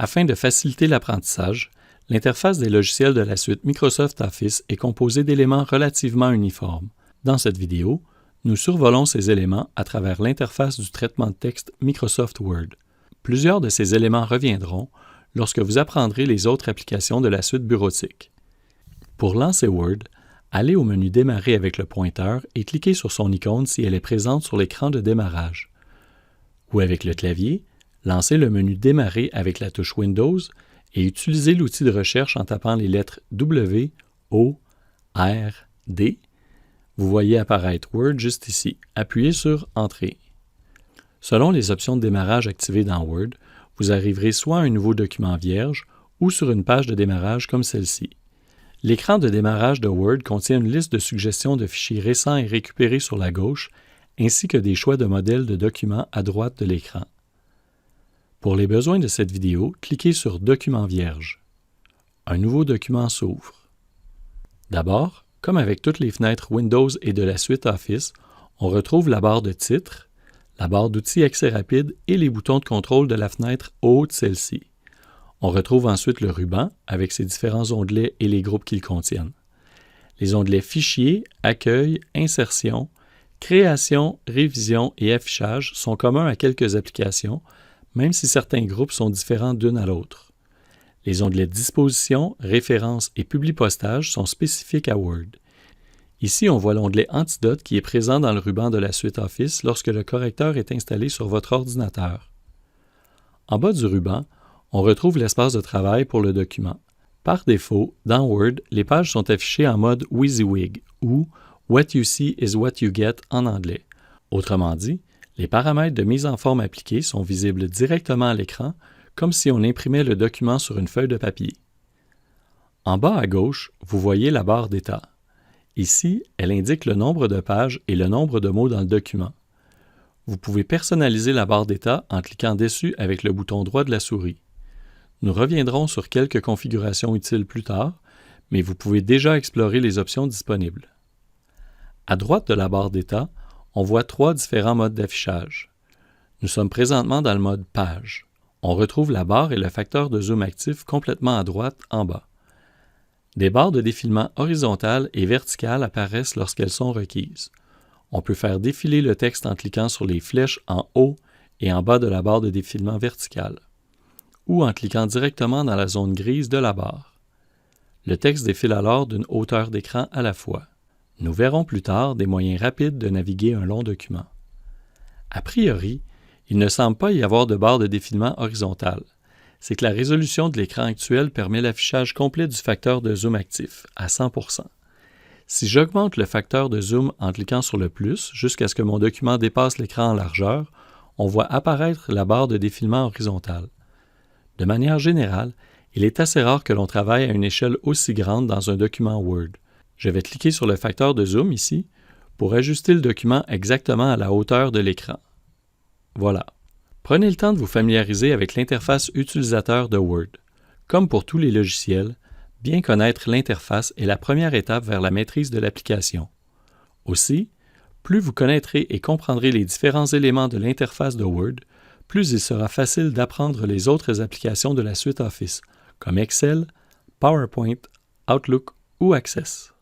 Afin de faciliter l'apprentissage, l'interface des logiciels de la suite Microsoft Office est composée d'éléments relativement uniformes. Dans cette vidéo, nous survolons ces éléments à travers l'interface du traitement de texte Microsoft Word. Plusieurs de ces éléments reviendront lorsque vous apprendrez les autres applications de la suite bureautique. Pour lancer Word, allez au menu Démarrer avec le pointeur et cliquez sur son icône si elle est présente sur l'écran de démarrage. Ou avec le clavier, lancez le menu Démarrer avec la touche Windows et utilisez l'outil de recherche en tapant les lettres W, O, R, D. Vous voyez apparaître Word juste ici. Appuyez sur Entrée. Selon les options de démarrage activées dans Word, vous arriverez soit à un nouveau document vierge ou sur une page de démarrage comme celle-ci. L'écran de démarrage de Word contient une liste de suggestions de fichiers récents et récupérés sur la gauche, ainsi que des choix de modèles de documents à droite de l'écran. Pour les besoins de cette vidéo, cliquez sur Document vierge. Un nouveau document s'ouvre. D'abord, comme avec toutes les fenêtres Windows et de la suite Office, on retrouve la barre de titre, la barre d'outils accès rapide et les boutons de contrôle de la fenêtre au haut de celle-ci. On retrouve ensuite le ruban avec ses différents onglets et les groupes qu'ils contiennent. Les onglets Fichier, Accueil, Insertion, Création, Révision et Affichage sont communs à quelques applications, même si certains groupes sont différents d'une à l'autre. Les onglets Disposition, Références et Publipostage sont spécifiques à Word. Ici, on voit l'onglet Antidote qui est présent dans le ruban de la suite Office lorsque le correcteur est installé sur votre ordinateur. En bas du ruban, on retrouve l'espace de travail pour le document. Par défaut, dans Word, les pages sont affichées en mode WYSIWYG ou What you see is what you get en anglais. Autrement dit, les paramètres de mise en forme appliqués sont visibles directement à l'écran, comme si on imprimait le document sur une feuille de papier. En bas à gauche, vous voyez la barre d'état. Ici, elle indique le nombre de pages et le nombre de mots dans le document. Vous pouvez personnaliser la barre d'état en cliquant dessus avec le bouton droit de la souris. Nous reviendrons sur quelques configurations utiles plus tard, mais vous pouvez déjà explorer les options disponibles. À droite de la barre d'état, on voit trois différents modes d'affichage. Nous sommes présentement dans le mode Page. On retrouve la barre et le facteur de zoom actif complètement à droite en bas. Des barres de défilement horizontales et verticales apparaissent lorsqu'elles sont requises. On peut faire défiler le texte en cliquant sur les flèches en haut et en bas de la barre de défilement verticale, ou en cliquant directement dans la zone grise de la barre. Le texte défile alors d'une hauteur d'écran à la fois. Nous verrons plus tard des moyens rapides de naviguer un long document. A priori, il ne semble pas y avoir de barre de défilement horizontale. C'est que la résolution de l'écran actuel permet l'affichage complet du facteur de zoom actif, à 100%. Si j'augmente le facteur de zoom en cliquant sur le plus jusqu'à ce que mon document dépasse l'écran en largeur, on voit apparaître la barre de défilement horizontale. De manière générale, il est assez rare que l'on travaille à une échelle aussi grande dans un document Word. Je vais cliquer sur le facteur de zoom ici pour ajuster le document exactement à la hauteur de l'écran. Voilà. Prenez le temps de vous familiariser avec l'interface utilisateur de Word. Comme pour tous les logiciels, bien connaître l'interface est la première étape vers la maîtrise de l'application. Aussi, plus vous connaîtrez et comprendrez les différents éléments de l'interface de Word, plus il sera facile d'apprendre les autres applications de la suite Office, comme Excel, PowerPoint, Outlook ou Access.